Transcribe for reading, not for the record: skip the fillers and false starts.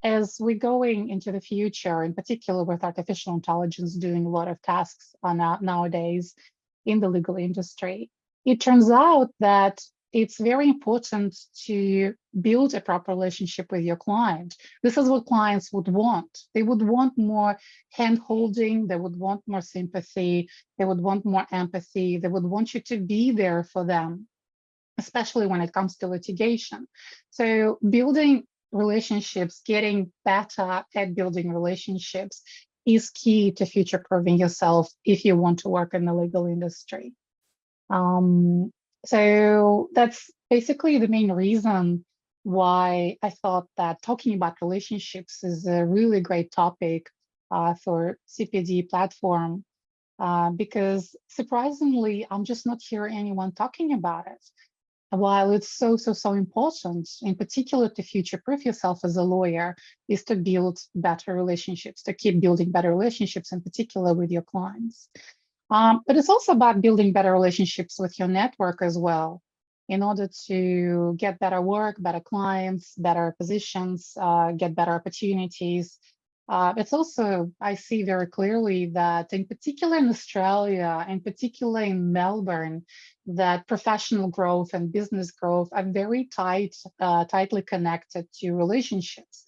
As we're going into the future, in particular with artificial intelligence doing a lot of tasks on nowadays in the legal industry, it turns out that it's very important to build a proper relationship with your client. This is what clients would want. They would want more hand-holding, they would want more sympathy, they would want more empathy, they would want you to be there for them, especially when it comes to litigation. So building relationships, getting better at building relationships is key to future-proofing yourself if you want to work in the legal industry. So that's basically the main reason why I thought that talking about relationships is a really great topic for CPD platform, because surprisingly, I'm just not hearing anyone talking about it. While it's so important, in particular to future-proof yourself as a lawyer, is to build better relationships, to keep building better relationships, in particular with your clients. But it's also about building better relationships with your network as well, in order to get better work, better clients, better positions, get better opportunities. It's also, I see very clearly that in particular in Australia, in particular in Melbourne, that professional growth and business growth are very tightly connected to relationships.